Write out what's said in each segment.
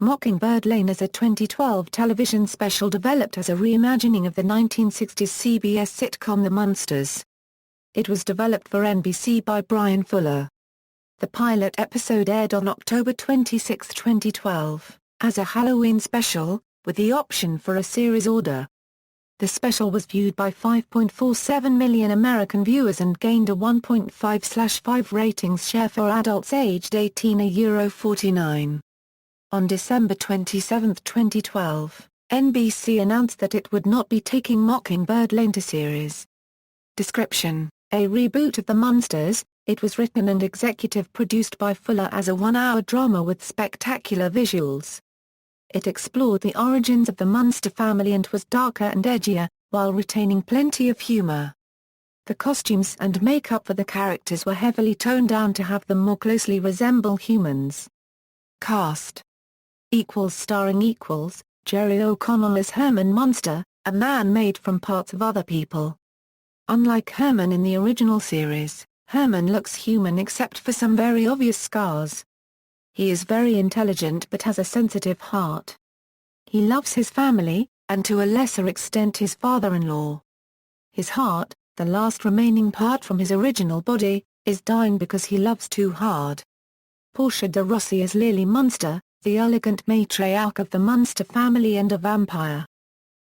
Mockingbird Lane is a 2012 television special developed as a reimagining of the 1960s CBS sitcom The Munsters. It was developed for NBC by Bryan Fuller. The pilot episode aired on October 26, 2012, as a Halloween special, with the option for a series order. The special was viewed by 5.47 million American viewers and gained a 1.5/5 ratings share for adults aged 18 €49. On December 27, 2012, NBC announced that it would not be taking Mockingbird Lane to series. Description: a reboot of The Munsters, it was written and executive produced by Fuller as a one-hour drama with spectacular visuals. It explored the origins of the Munster family and was darker and edgier, while retaining plenty of humor. The costumes and makeup for the characters were heavily toned down to have them more closely resemble humans. Cast: starring Jerry O'Connell as Herman Munster, a man made from parts of other people. Unlike Herman in the original series, Herman looks human except for some very obvious scars. He is very intelligent but has a sensitive heart. He loves his family, and to a lesser extent his father-in-law. His heart, the last remaining part from his original body, is dying because he loves too hard. Portia de Rossi as Lily Munster, the elegant matriarch of the Munster family and a vampire.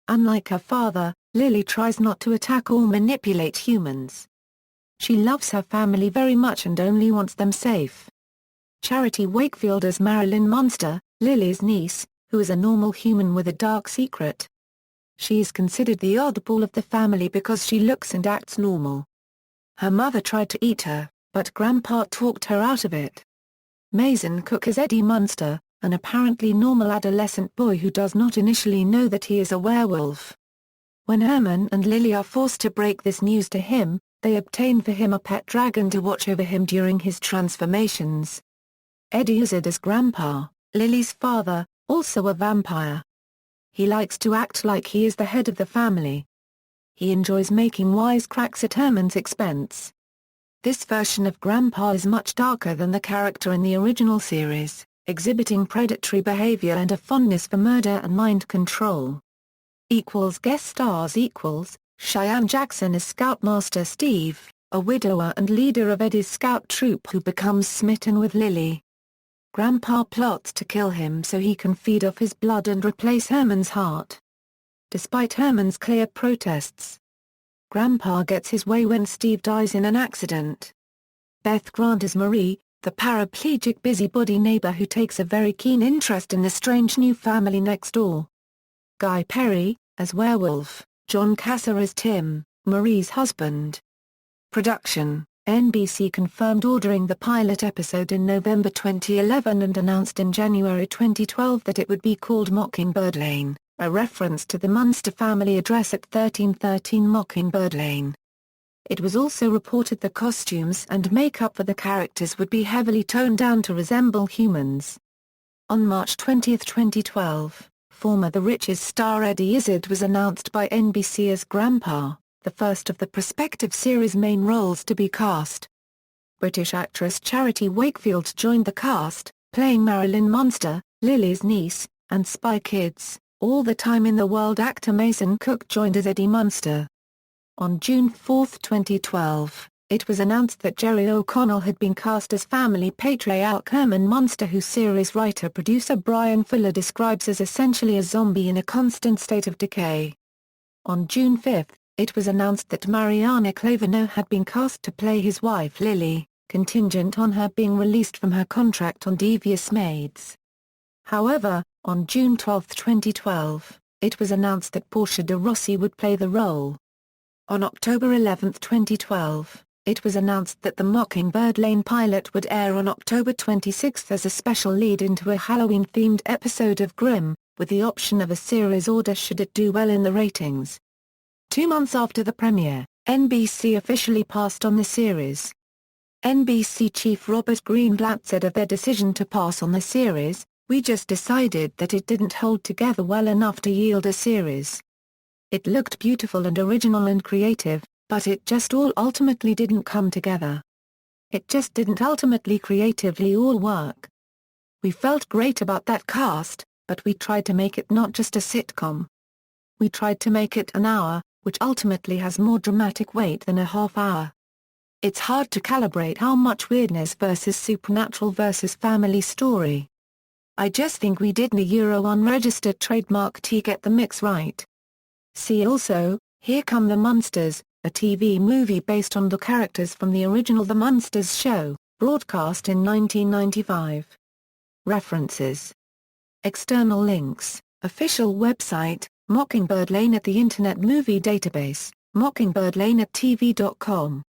Unlike her father, Lily tries not to attack or manipulate humans. She loves her family very much and only wants them safe. Charity Wakefield as Marilyn Munster, Lily's niece, who is a normal human with a dark secret. She is considered the oddball of the family because she looks and acts normal. Her mother tried to eat her, but Grandpa talked her out of it. Mason Cook as Eddie Munster, an apparently normal adolescent boy who does not initially know that he is a werewolf. When Herman and Lily are forced to break this news to him, they obtain for him a pet dragon to watch over him during his transformations. Eddie Izzard as Grandpa, Lily's father, also a vampire. He likes to act like he is the head of the family. He enjoys making wisecracks at Herman's expense. This version of Grandpa is much darker than the character in the original series, exhibiting predatory behavior and a fondness for murder and mind control. Guest stars Cheyenne Jackson as Scoutmaster Steve, a widower and leader of Eddie's scout troop who becomes smitten with Lily. Grandpa plots to kill him so he can feed off his blood and replace Herman's heart. Despite Herman's clear protests, Grandpa gets his way when Steve dies in an accident. Beth Grant as Marie, the paraplegic busybody neighbor who takes a very keen interest in the strange new family next door. Guy Perry, as werewolf, John Casser as Tim, Marie's husband. Production: NBC confirmed ordering the pilot episode in November 2011 and announced in January 2012 that it would be called Mockingbird Lane, a reference to the Munster family address at 1313 Mockingbird Lane. It was also reported the costumes and makeup for the characters would be heavily toned down to resemble humans. On March 20, 2012, former The Riches star Eddie Izzard was announced by NBC as Grandpa, the first of the prospective series' main roles to be cast. British actress Charity Wakefield joined the cast, playing Marilyn Munster, Lily's niece, and Spy Kids. All the Time in the World actor Mason Cook joined as Eddie Munster. On June 4, 2012, it was announced that Jerry O'Connell had been cast as family patriarch Herman Munster, whose series writer-producer Bryan Fuller describes as essentially a zombie in a constant state of decay. On June 5, it was announced that Mariana Clavino had been cast to play his wife Lily, contingent on her being released from her contract on Devious Maids. However, on June 12, 2012, it was announced that Portia de Rossi would play the role. On October 11, 2012, it was announced that the Mockingbird Lane pilot would air on October 26 as a special lead-in to a Halloween-themed episode of Grimm, with the option of a series order should it do well in the ratings. 2 months after the premiere, NBC officially passed on the series. NBC chief Robert Greenblatt said of their decision to pass on the series, "We just decided that it didn't hold together well enough to yield a series. It looked beautiful and original and creative, but it just all ultimately didn't come together. It just didn't ultimately creatively all work." We felt great about that cast, but we tried to make it not just a sitcom. We tried to make it an hour, which ultimately has more dramatic weight than a half hour. It's hard to calibrate how much weirdness versus supernatural versus family story. I just think we did the unregistered trademark to get the mix right. See also, Here Come the Munsters, a TV movie based on the characters from the original The Munsters show, broadcast in 1995. References. External links, official website, Mockingbird Lane at the Internet Movie Database, Mockingbird Lane at TV.com.